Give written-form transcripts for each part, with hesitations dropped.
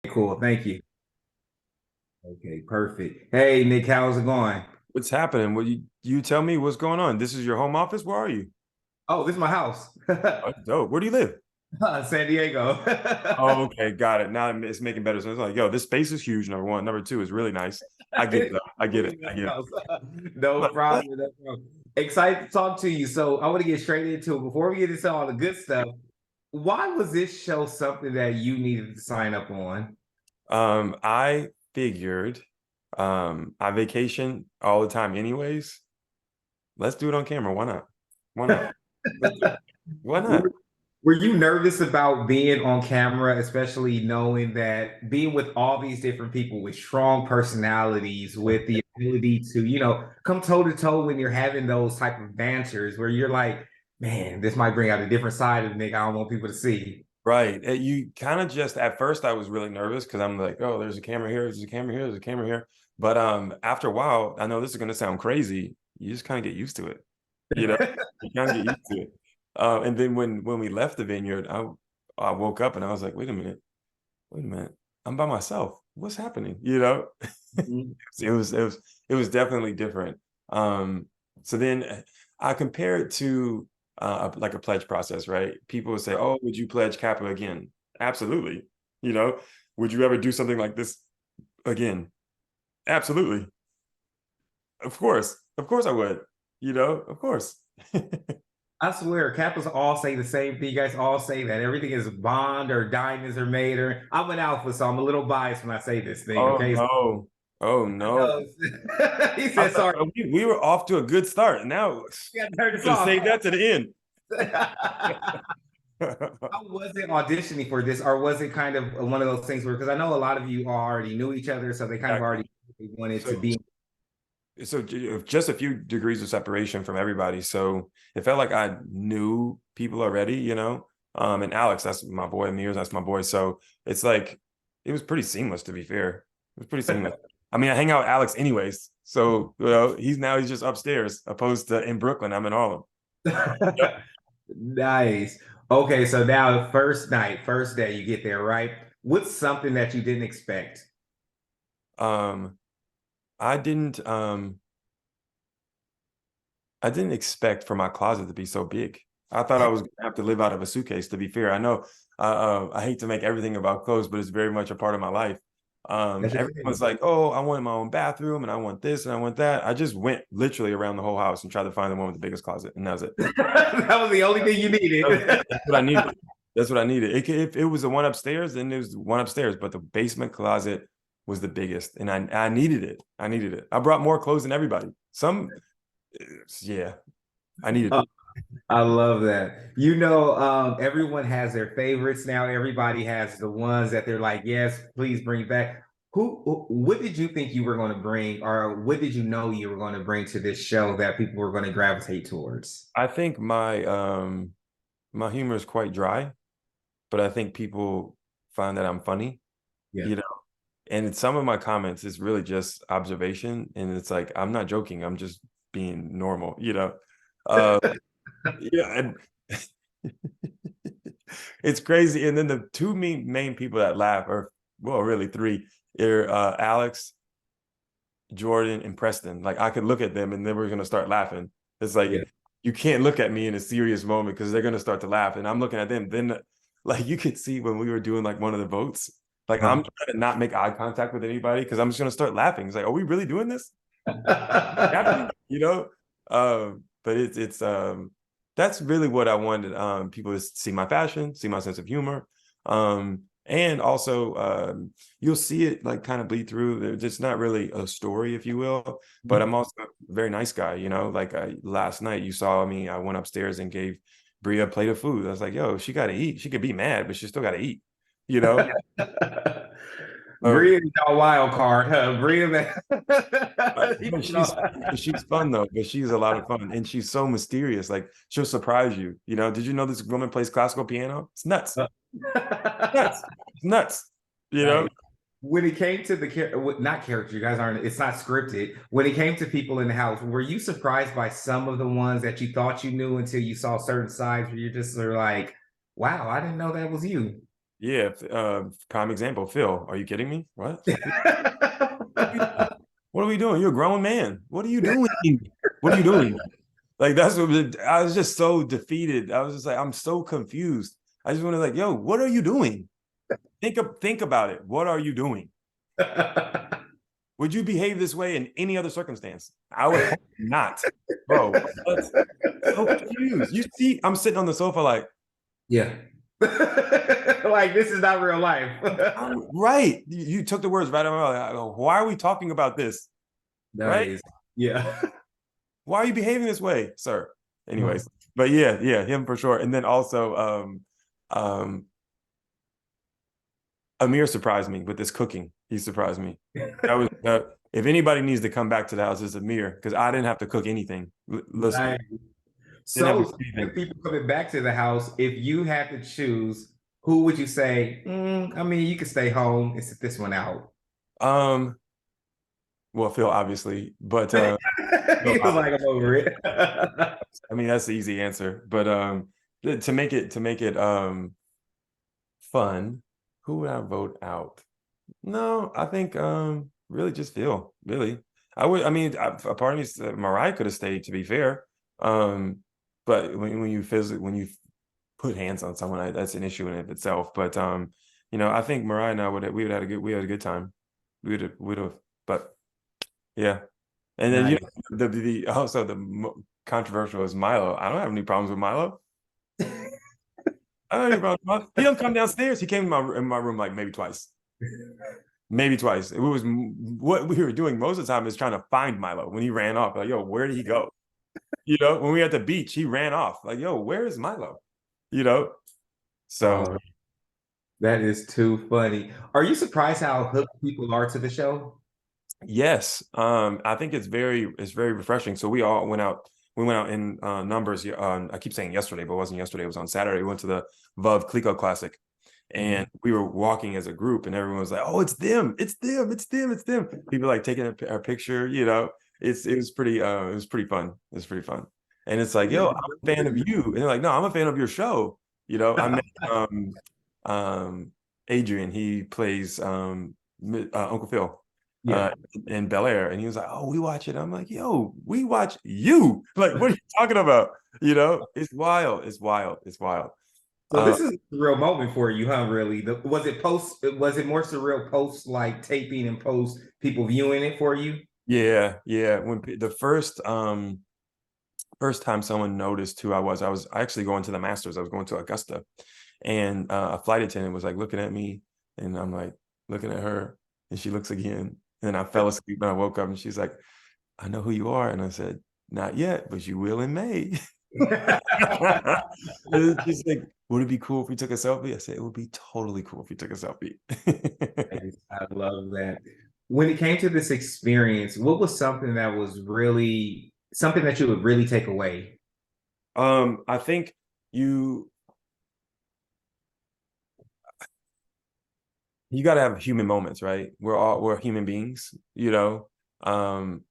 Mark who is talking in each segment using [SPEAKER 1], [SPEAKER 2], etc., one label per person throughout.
[SPEAKER 1] Cool. Thank you. Okay, perfect. Hey, Nick, how's it going?
[SPEAKER 2] What's happening? You tell me what's going on. This is your home office? Where are you?
[SPEAKER 1] Oh, this is my house.
[SPEAKER 2] Oh, dope. Where do you live?
[SPEAKER 1] San Diego.
[SPEAKER 2] Oh, okay, got it. Now it's making better sense. Like, yo, this space is huge. Number one. Number two is really nice. I get it. I get it.
[SPEAKER 1] Really
[SPEAKER 2] I
[SPEAKER 1] nice
[SPEAKER 2] get it.
[SPEAKER 1] house. No
[SPEAKER 2] Like, what?
[SPEAKER 1] problem. No problem. Excited to talk to you. So I want to get straight into it. Before we get into all the good stuff, why was this show something that you needed to sign up on?
[SPEAKER 2] I figured, I vacation all the time anyways. Let's do it on camera. Why not? Why not? Let's do it. Why not?
[SPEAKER 1] Were were you nervous about being on camera, especially knowing that being with all these different people with strong personalities, with the ability to, come toe to toe when you're having those type of banters where you're like, man, this might bring out a different side of Nick I don't want people to see.
[SPEAKER 2] Right. You kind of just at first I was really nervous because I'm like, oh, there's a camera here, there's a camera here, there's a camera here. But after a while, I know this is gonna sound crazy. You just kind of get used to it. You know, you kind of get used to it. And then when we left the vineyard, I woke up and I was like, wait a minute, I'm by myself. What's happening? You know,
[SPEAKER 1] Mhm.
[SPEAKER 2] it was definitely different. So then I compare it to like a pledge process, right? People would say, "Oh, would you pledge Kappa again?" Absolutely. You know, would you ever do something like this again? Absolutely. Of course I would. You know, of course.
[SPEAKER 1] I swear, Kappas all say the same thing. You guys all say that everything is bond or diamonds are made. Or I'm an alpha, so I'm a little biased when I say this thing.
[SPEAKER 2] Oh
[SPEAKER 1] Okay,
[SPEAKER 2] no. Oh
[SPEAKER 1] I
[SPEAKER 2] no.
[SPEAKER 1] know. He said, "Sorry,
[SPEAKER 2] We were off to a good start. And now
[SPEAKER 1] you got to turn this
[SPEAKER 2] could have
[SPEAKER 1] off."
[SPEAKER 2] saved that to the end.
[SPEAKER 1] How was it auditioning for this, or was it kind of one of those things where, because I know a lot of you already knew each other, so they kind of
[SPEAKER 2] Exactly.
[SPEAKER 1] already wanted to
[SPEAKER 2] So
[SPEAKER 1] be.
[SPEAKER 2] just a few degrees of separation from everybody. So it felt like I knew people already, you know. And Alex, that's my boy. Mears, that's my boy. So it's like it was pretty seamless, to be fair. It was pretty seamless. I mean, I hang out with Alex anyways. So he's just upstairs, opposed to in Brooklyn. I'm in Harlem. Yep.
[SPEAKER 1] Nice. Okay, so now first night, first day, you get there, right? What's something that you didn't expect?
[SPEAKER 2] Um, I didn't I didn't expect for my closet to be so big. I thought I was gonna have to live out of a suitcase, to be fair. I know I hate to make everything about clothes, but it's very much a part of my life.
[SPEAKER 1] That's your
[SPEAKER 2] Everyone's
[SPEAKER 1] thing.
[SPEAKER 2] like, oh, I want my own bathroom and I want this and I want that. I just went literally around the whole house and tried to find the one with the biggest closet, and that was it.
[SPEAKER 1] That was the only thing you needed.
[SPEAKER 2] That's what I needed. That's what I needed. If it was the one upstairs, then it was one upstairs, but the basement closet was the biggest, and I needed it. I needed it. I brought more clothes than everybody. Yeah, I needed
[SPEAKER 1] Oh,
[SPEAKER 2] it.
[SPEAKER 1] I love that. Everyone has their favorites now. Everybody has the ones that they're like, yes, please bring back. What did you think you were going to bring, or what did you know you were going to bring to this show that people were going to gravitate towards?
[SPEAKER 2] I think my humor is quite dry, but I think people find that I'm funny,
[SPEAKER 1] Yeah.
[SPEAKER 2] you know. And in some of my comments, it's really just observation, and it's like I'm not joking. I'm just being normal, you know. Uh, yeah, and it's crazy. And then the two main people that laugh are, well, really three, are Alex, Jordan, and Preston. Like I could look at them and then we're gonna start laughing. It's
[SPEAKER 1] Yeah.
[SPEAKER 2] like you can't look at me in a serious moment because they're gonna start to laugh, and I'm looking at them. Then, like you could see when we were doing like one of the votes, like I'm trying to not make eye contact with anybody because I'm just gonna start laughing. It's like, are we really doing this? Happening? You know? But it's that's really what I wanted people to see my fashion, see my sense of humor. And also you'll see it like kind of bleed through. It's not really a story, if you will, but I'm also a very nice guy, you know. Like last night you saw me, I went upstairs and gave Bria a plate of food. I was like, yo, she gotta eat. She could be mad, but she still gotta eat, you know? Um,
[SPEAKER 1] Bria is our wild card, huh? Bria, man. He
[SPEAKER 2] But
[SPEAKER 1] put on-
[SPEAKER 2] she's fun though. But she's a lot of fun, and she's so mysterious. Like she'll surprise you. You know? Did you know this woman plays classical piano? It's nuts. Nuts. It's nuts. You know?
[SPEAKER 1] Nice. When it came to not character, you guys aren't, it's not scripted. When it came to people in the house, were you surprised by some of the ones that you thought you knew until you saw certain sides where you're just sort of like, wow, I didn't know that was you?
[SPEAKER 2] Yeah, prime example, Phil. Are you kidding me? What? What are we doing? You're a grown man. What are you doing? What are you doing? Like that's what I was just so defeated. I was just like, I'm so confused. I just want to like, yo, what are you doing? Think about it. What are you doing? Would you behave this way in any other circumstance? I would hope not, bro. What? So confused. You see, I'm sitting on the sofa like,
[SPEAKER 1] Yeah. Like this is not real life.
[SPEAKER 2] right. You took the words right out of my mouth. I go, why are we talking about this?
[SPEAKER 1] That
[SPEAKER 2] Right?
[SPEAKER 1] is, yeah.
[SPEAKER 2] Why are you behaving this way, sir? Anyways, but yeah, him for sure. And then also, Amir surprised me with this cooking. He surprised me. That was if anybody needs to come back to the house, it's Amir because I didn't have to cook anything. Listen,
[SPEAKER 1] Nice. So speaking of people coming back to the house, if you had to choose, who would you say? I mean, you could stay home and sit this one out.
[SPEAKER 2] Well, Phil, obviously, but
[SPEAKER 1] He was like, I'm over it.
[SPEAKER 2] I mean, that's the easy answer. But to make it fun, who would I vote out? No, I think really just Phil. Really, I would. I mean, a part of me said Mariah could have stayed. To be fair, but when you put hands on someone, that's an issue in it itself. But I think Mariah and I we had a good time. We'd have, but yeah. And then
[SPEAKER 1] Nice.
[SPEAKER 2] the also the controversial is Milo. I don't have any problems with Milo. I don't have any problems with Milo. He don't come downstairs. He came in my room like maybe twice. Maybe twice. It was what we were doing most of the time is trying to find Milo when he ran off. Like, yo, where did he go? When we were at the beach, he ran off. Like, yo, where is Milo? So
[SPEAKER 1] That is too funny. Are you surprised how hooked people are to the show?
[SPEAKER 2] yes, I think it's very refreshing. So we all went out. We went out in numbers. I keep saying yesterday, but it wasn't yesterday. It was on Saturday. We went to the Vav Clico Classic, and we were walking as a group, and everyone was like, "Oh, it's them! It's them! It's them! It's them!" People like taking a picture. It was pretty. It was pretty fun. It was pretty fun. And it's like, yo, I'm a fan of you, and they're like, no, I'm a fan of your show. I met Adrian. He plays Uncle Phil.
[SPEAKER 1] Yeah.
[SPEAKER 2] In Bel Air, and he was like, "Oh, we watch it." I'm like, "Yo, we watch you." Like, what are you talking about? It's wild. It's wild. It's wild.
[SPEAKER 1] So this is a real moment for you, huh? Really? Was it post? Was it more surreal post like taping and post people viewing it for you?
[SPEAKER 2] Yeah. When the first time someone noticed who I was actually going to the Masters. I was going to Augusta, and a flight attendant was like looking at me, and I'm like looking at her, and she looks again, and I fell asleep, and I woke up, and she's like, "I know who you are," and I said, "Not yet, but you will in May." She's like, "Would it be cool if we took a selfie?" I said, "It would be totally cool if we took a selfie."
[SPEAKER 1] I love that. When it came to this experience, what was something that was really something that you would really take away?
[SPEAKER 2] I think you got to have human moments, right? We're human beings. Um,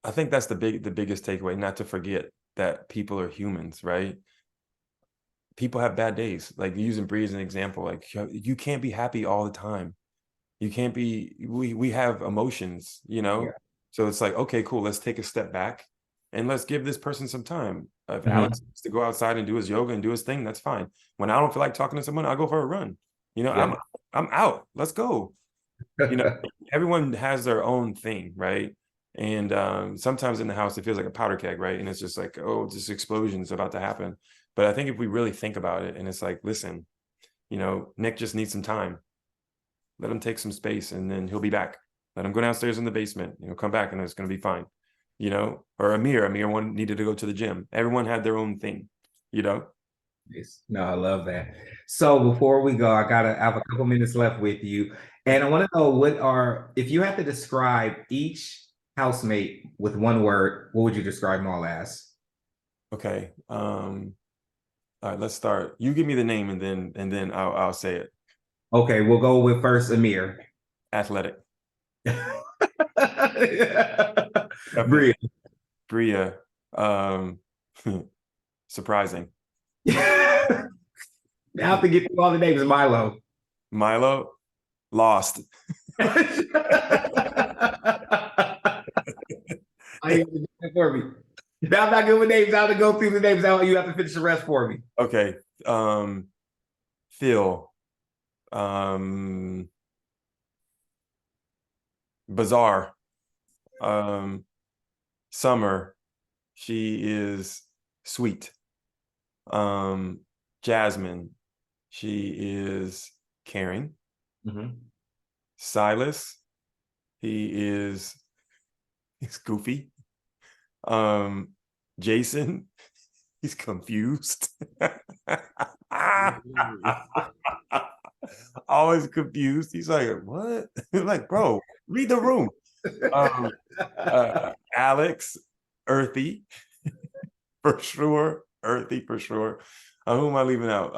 [SPEAKER 2] I think that's the biggest takeaway, not to forget that people are humans, right? People have bad days. Like using Bree as an example, like you can't be happy all the time. You can't be, we have emotions,
[SPEAKER 1] Yeah.
[SPEAKER 2] So it's like, okay, cool. Let's take a step back and let's give this person some time. If
[SPEAKER 1] Mhm.
[SPEAKER 2] Alex wants to go outside and do his yoga and do his thing, that's fine. When I don't feel like talking to someone, I'll go for a run.
[SPEAKER 1] Yeah.
[SPEAKER 2] I'm out. Let's go. Everyone has their own thing, right? And sometimes in the house, it feels like a powder keg, right? And it's just like, oh, this explosion's about to happen. But I think if we really think about it, and it's like, listen, Nick just needs some time. Let him take some space, and then he'll be back. Let him go downstairs in the basement. Come back, and it's going to be fine. Or Amir one needed to go to the gym. Everyone had their own thing.
[SPEAKER 1] Yes. No, I love that. So before we go, I have a couple minutes left with you. And I want to know if you had to describe each housemate with one word, what would you describe them all as?
[SPEAKER 2] Okay. All right, let's start. You give me the name, and then I'll say it.
[SPEAKER 1] Okay, we'll go with first Amir.
[SPEAKER 2] Athletic.
[SPEAKER 1] Bria.
[SPEAKER 2] Bria. Surprising.
[SPEAKER 1] I have to get through all the names. Milo.
[SPEAKER 2] Milo, lost.
[SPEAKER 1] I have to do that for me. Now I'm not good with names. I have to go through the names. Now you have to finish the rest for me.
[SPEAKER 2] Okay. Phil. Bizarre. Summer. She is sweet. Jasmine. She is caring. Silas. He's goofy. Jason. He's confused. Always confused. He's like, what? Like, bro, read the room. Alex, earthy, for sure. Earthy for sure. Who am I leaving out?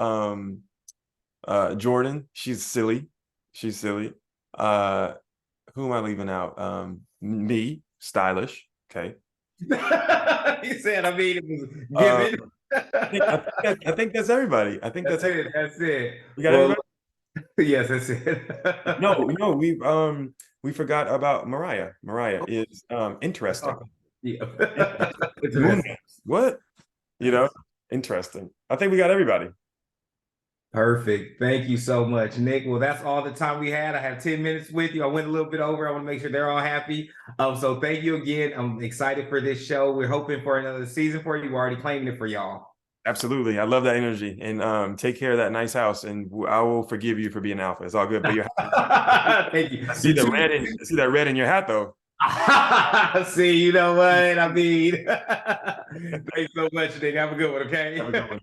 [SPEAKER 2] Jordan, she's silly. She's silly. Who am I leaving out? Me, stylish. Okay.
[SPEAKER 1] He said, I mean, it was given.
[SPEAKER 2] I think that's everybody. I think that's
[SPEAKER 1] it. That's it.
[SPEAKER 2] We got everybody?
[SPEAKER 1] Yes, that's it.
[SPEAKER 2] No, we forgot about Mariah. Mariah is interesting.
[SPEAKER 1] Yeah.
[SPEAKER 2] Interesting. What? You know, interesting. I think we got everybody.
[SPEAKER 1] Perfect. Thank you so much, Nick. Well, that's all the time we had. I have 10 minutes with you. I went a little bit over. I want to make sure they're all happy. So thank you again. I'm excited for this show. We're hoping for another season for you. We're already claiming it for y'all.
[SPEAKER 2] Absolutely. I love that energy. And take care of that nice house. And I will forgive you for being alpha. It's all good. But you're
[SPEAKER 1] thank you.
[SPEAKER 2] I see that red in your hat though.
[SPEAKER 1] See, you know what? I mean, thanks so much, Nick. Have a good one, okay?
[SPEAKER 2] Have a good one.